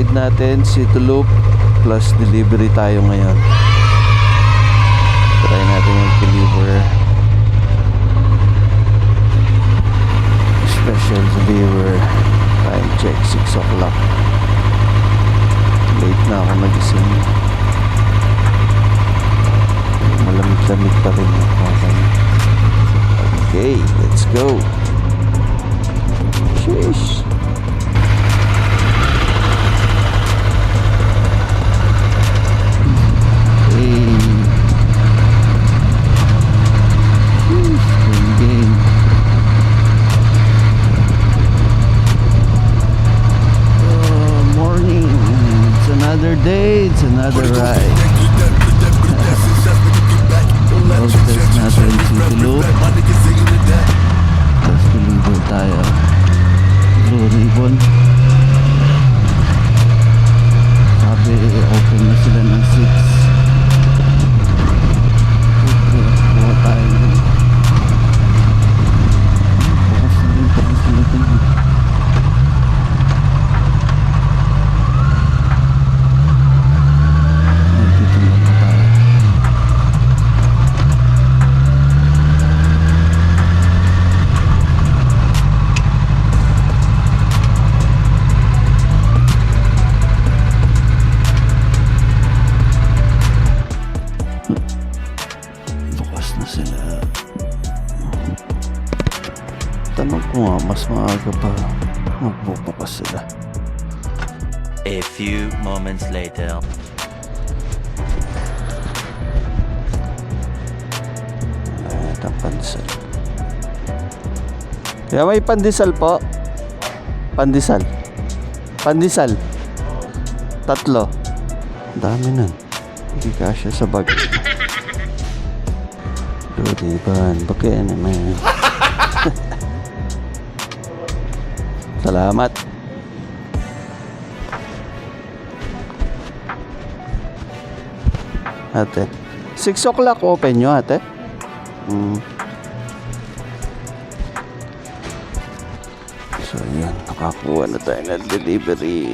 ride natin, City Loop plus delivery tayo ngayon. Try natin mag-deliver. Special deliver. Time check, 6 o'clock. Late na ako nagising. Malamig-lamig pa rin. Okay, let's go. Sheesh. Another day, it's another ride. There's natin City Loop. Tapos deliver tayo. Blue Ribbon. Sabi, open na sila ng 6. Okay, buha tayo. Bukas na rin pa sila ito. Tanong ko nga, mas maaga pa magbubukas sila. A few moments later. Ito ang pandesal. Kaya may pandesal po. Pandesal. Pandesal. 3. Dami nun. Hindi kasya sa bag. Diban, bakit naman? Salamat. Ate, 6 o'clock open nyo, ate? So yan, nakakuha na tayo na delivery.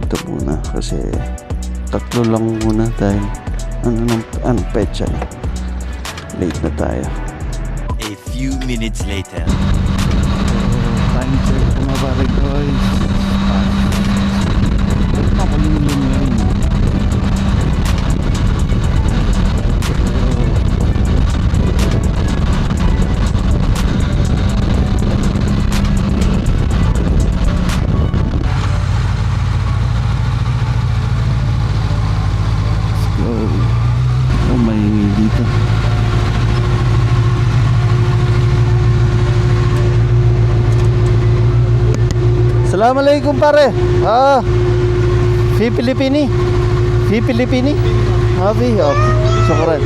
Ito muna kasi 3 lang muna dahil anong petsa na. Late na tayo. A few minutes later. Time check mga pare guys. Pakalulong ngayon. Let's go. Oh, may dito. Assalamualaikum pare. Fi Pilipini. Fi Pilipini. Fi. Syukran.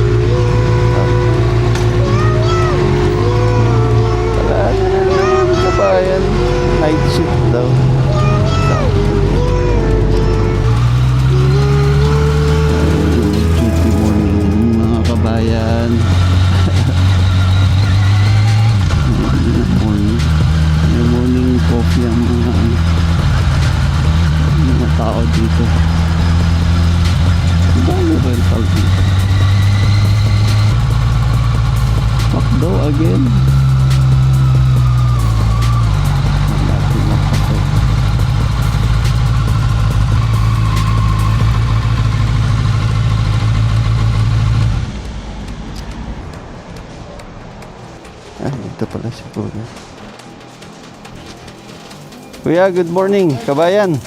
Kabayan. Night shift daw. Good morning mga kabayan. Good morning. Morning coffee ang mga tao dito. Dami rental dito. Macdo again. Natin makapag. Ito pala si Kuya. Kuya, good morning. Kabayan.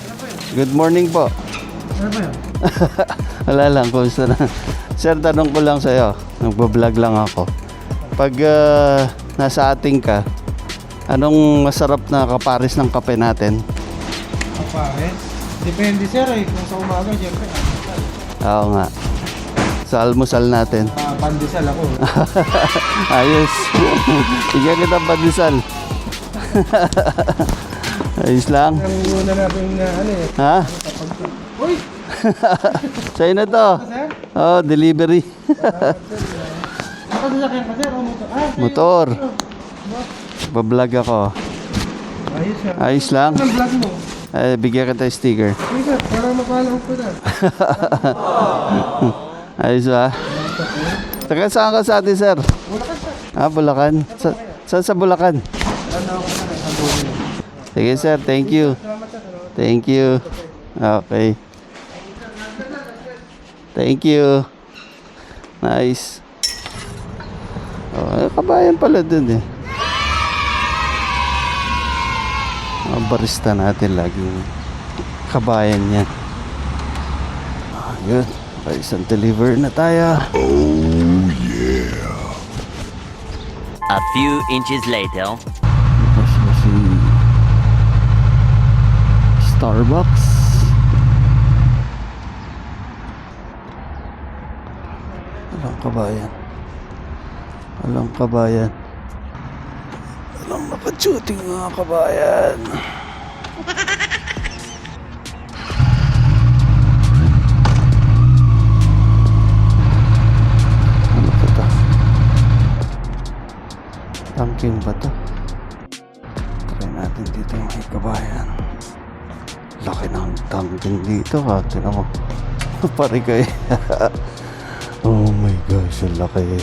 Good morning po. Ano ba yan? Wala lang, kumusta na? Sir, tanong ko lang sa'yo. Nagbablog lang ako. Pag nasa ating ka, anong masarap na kapares ng kape natin? Kapares? Depende sir eh. Kung sa umaga, siyempre. Oo nga. Sa almusal natin. Pandesal ako. Ayos. Bigyan kita pandesal. Ayos lang. Ang una natin na ano eh. Ha? Uy! Sa'yo na to. Sir? Oh, delivery. Ano sasakyan ka sir? O motor? Motor. Bablog ako. Ayos siya. Ayos lang. Anong vlog mo? Ay, bigyan kita sticker. Ay, sir, parang mapalaw ko na. Ayos ba? Taga saan ka sa atin, sir? Bulacan, sir. Ah, Bulacan. Saan sa Bulacan? Sige, sir. Thank you. Thank you. Okay. Thank you. Nice. Oh, kabayan pala dun eh. Ang barista natin laging kabayan yan. Yun. Okay, isang deliver na tayo. A few inches later. Tapos na si Starbucks. Walang kabayan. Walang kabayan. Walang naka-shooting mga kabayan. Ano ba ito? Tangking ba ito? Try natin dito mga kabayan. Laki ng tangking dito ha. Tinan mo. Pare kayo. Oh my gosh, ang laki.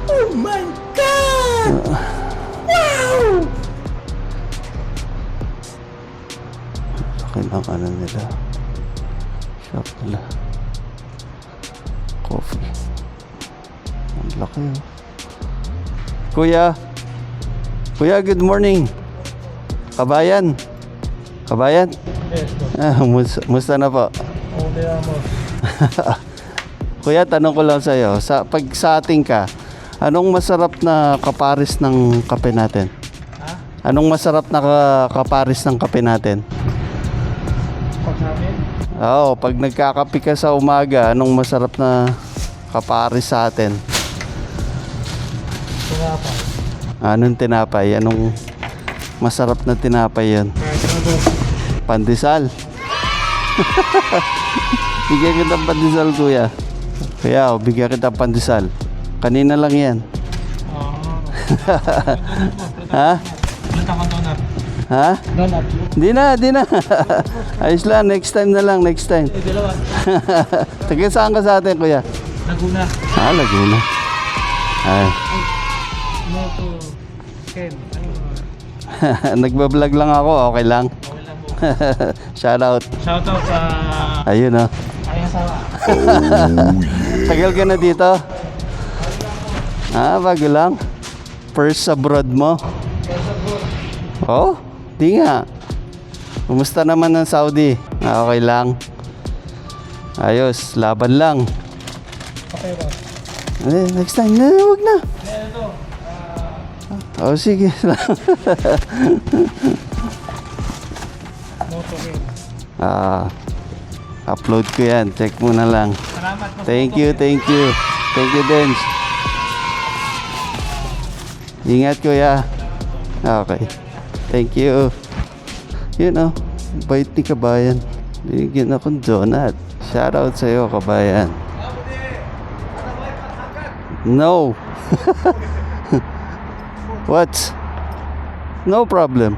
Oh my God! Wow! Laki ng ano nila. Shop nila. Coffee. Ang laki oh. Kuya. Kuya, good morning. Kabayan. Kabayan? Yes, po. Musta na po? Okay mo. Kuya, tanong ko lang sa'yo. Pag sa ating ka, anong masarap na kaparis ng kape natin? Ha? Anong masarap na kaparis ng kape natin? Pag namin? Oo, pag nagkakape ka sa umaga, anong masarap na kaparis sa atin? Tinapay. Anong tinapay? Anong masarap na tinapay yun? Kahit ano doon. Pandesal. Bigyan kita ng pandesal, kuya. Kuya, bigyan kita ng pandesal. Kanina lang yan. Ha? Plata ko donut. Ha? Donut. Di na. Ayos lang, next time na lang, next time. Dalawa. Taga saan ka sa atin, kuya? Laguna. Ah, Laguna. Ay. No to Ken. Nagbablog lang ako, okay lang. Okay lang po. Shout out. Shoutout sa Ayun oh. kaya sawa. Tagal ka na dito? Ah, bago lang. First abroad mo? Oh, di nga. Kumusta naman ang Saudi? Ah, okay lang. Ayos, laban lang. Okay ba? Next time na, wag na. Ito. Oh, sige. No to Ken. Upload ko yan. Check mo na lang. Salamat po. Thank you. Thank you, Dens. Ingat, kuya. Okay. Thank you. Yun oh. Bait ni kabayan. Binigyan akong donut. Shout out sa'yo, kabayan. No. What? No problem.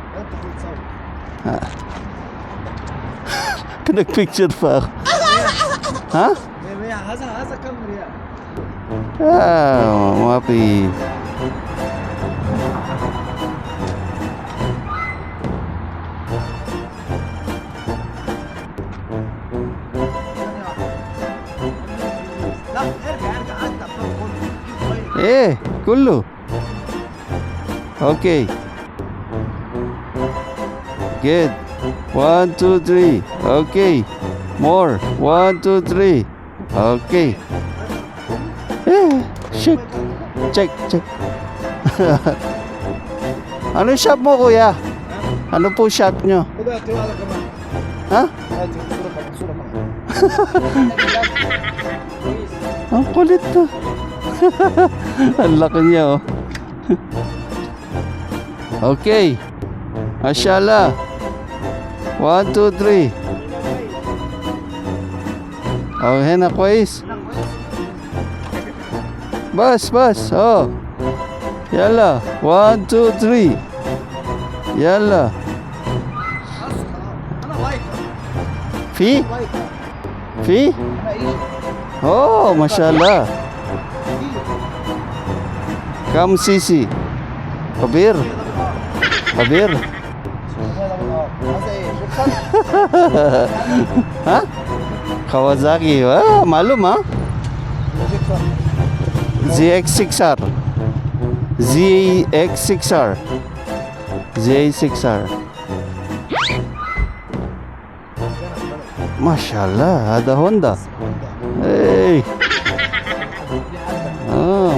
Pinag-picture pa ako. Ha? Mapi. كله. Okay. Good. 1, 2, 3. Okay. More. 1, 2, 3. Okay. Check. Check. Ano shop mo, kuya? Ano po shop nyo? Ha? Ang kulit to. Ang laki niya, oh. Okay. Mashallah. 1, 2, 3. Oh, hena كويس. بس. Oh. يلا. 1, 2, 3. يلا. في في اوه ما شاء الله كم سي سي كبير كبير ها كوازاكي معلوم ها ZX6R ZX6R ZX6R ما شاء الله هذا هوندا اي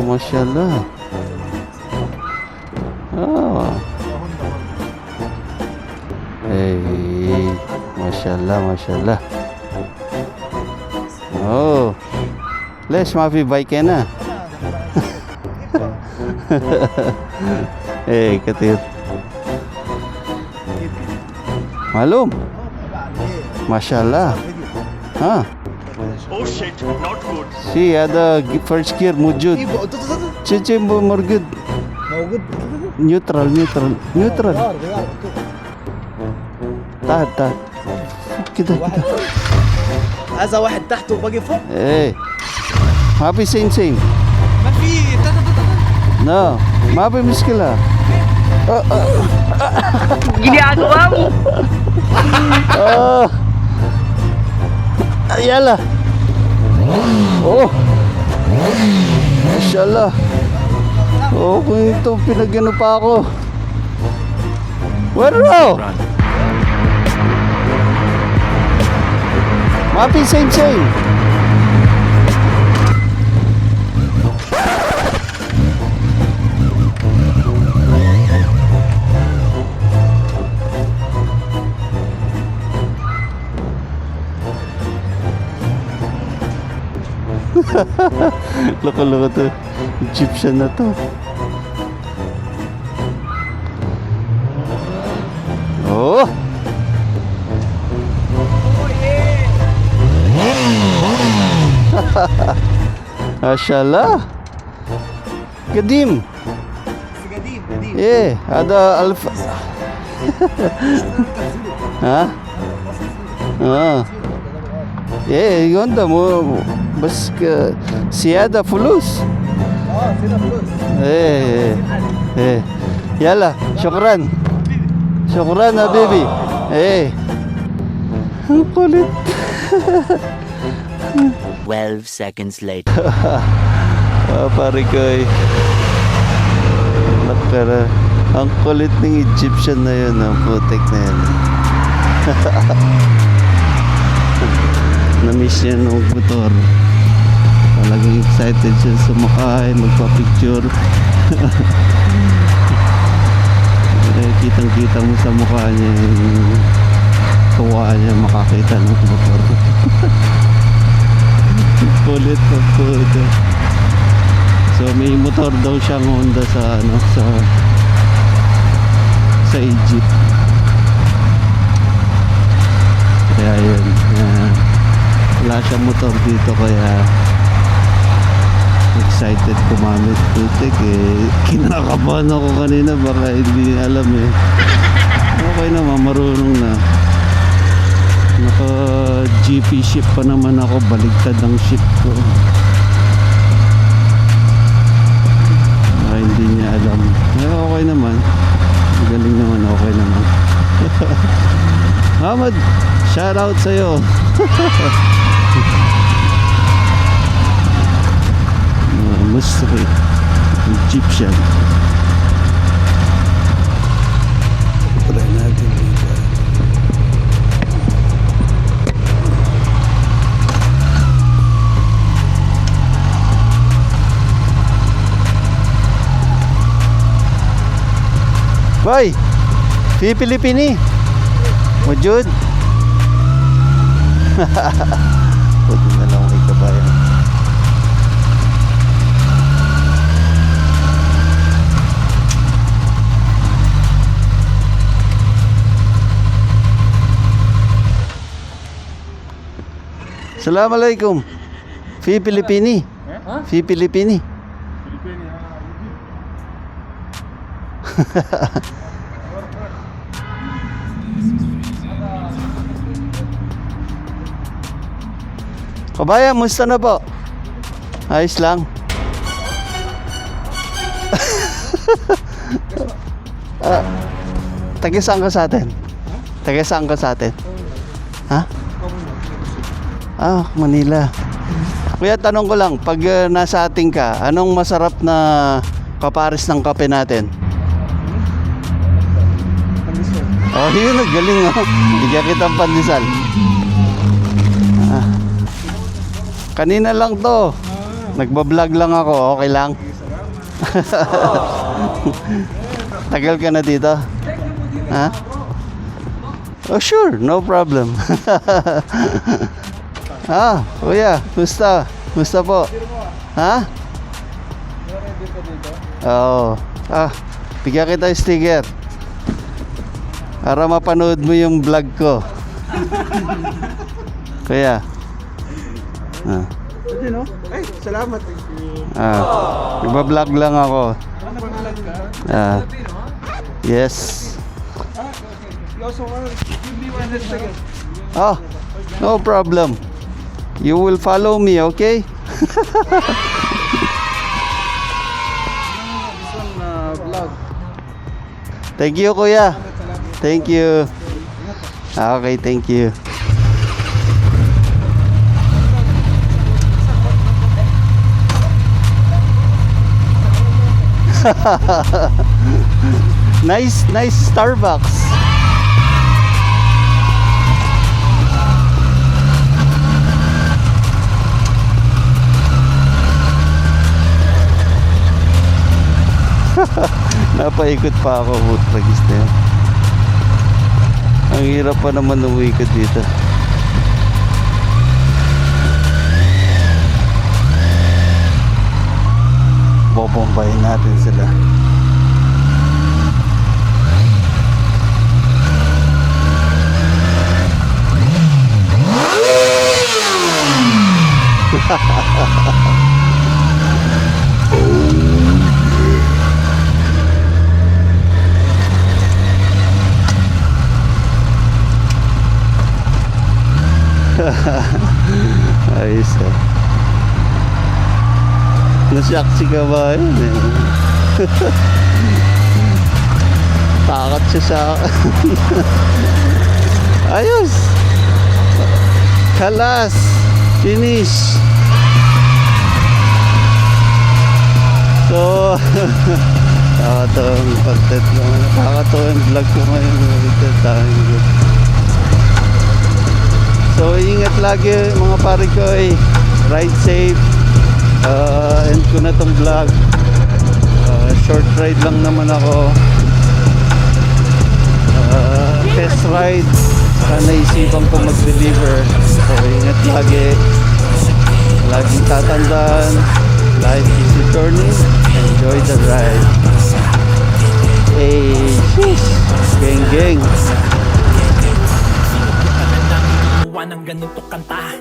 ما شاء الله اي ما شاء الله ما شاء الله اوه ليش ما في بايك هنا ايه كثير معلوم ما شاء الله ها سي هذا فيرست جير موجود تشي موجود نيوترال تحت كده هذا واحد تحت وباقي فوق. ايه ما في سين ما في لا ما في مشكلة ginagawa mo. يلا oh Mashallah kung ito pinagano pa ako waro mapi same loko to Egyptian na to oh Mashallah قديم ايه هذا الف ها ايه يوندا مو بس سيادة فلوس ايه يلا شكرا حبيبي ايه قلت 12 seconds later. pare ko nakara ang kulit ng Egyptian na yun ang putik na yun na-miss niya ng motor talagang excited siya sumakay magpa-picture kitang kita mo sa mukha niya yung tuwa niya makakita ng motor kulit na puto so may motor daw siyang Honda sa sa Egypt kaya yun wala siyang motor dito kaya excited kumamit putik kinakabahan ako kanina baka hindi alam okay naman marunong na naka GP ship pa naman ako baligtad ang ship ko hindi niya alam okay naman galing naman okay naman Hamad shout out sa'yo Misri Egyptian try natin dito Boy, في Pilipini موجود buti na lang may kabayan Assalamualaikum في Pilipini في Pilipini Kabayan, musta na po? Ayos lang. Taga saan ka sa atin? Taga saan ka sa atin? Ha? Ah, Manila. Kuya, tanong ko lang, pag nasa ating ka, anong masarap na kapares ng kape natin? Oh, yun, galing oh. Bigyan kitang pandesal. Ah. Kanina lang to. Nagbablog lang ako, okay lang? Tagal ka na dito? Ha? Oh, sure, no problem. Ah, kuya, musta? Musta po? Ha? Oo. Ah, bigyan kita yung sticker. Para mapanood mo yung vlog ko. Kuya. Ah. Pwede, no? Ay, salamat. Ah. Nagbablog lang ako. Ah. Yes. You also want to give me 100 seconds. Oh, no problem. You will follow me, okay? This one, vlog. Thank you, kuya. Thank you. Ah, okay, thank you. Nice Starbucks. Napaikot pa ako, tragis na yan. Ang hirap pa naman umikot dito. Bobombayin natin sila. Ayos ah. Nasyak si kabayan eh. Takot siya sa akin. Ayos. Kalas. Finish. So, nakakatawang content naman. Nakakatawang vlog ko ngayon. So, ingat lagi mga pare ko eh. Ride safe. End ko na tong vlog. Short ride lang naman ako. Test ride. Saka naisipan ko mag-deliver. So, ingat lagi. Laging tatandaan. Life is a journey. Enjoy the ride. Hey, sheesh. Geng. Ng ganito kanta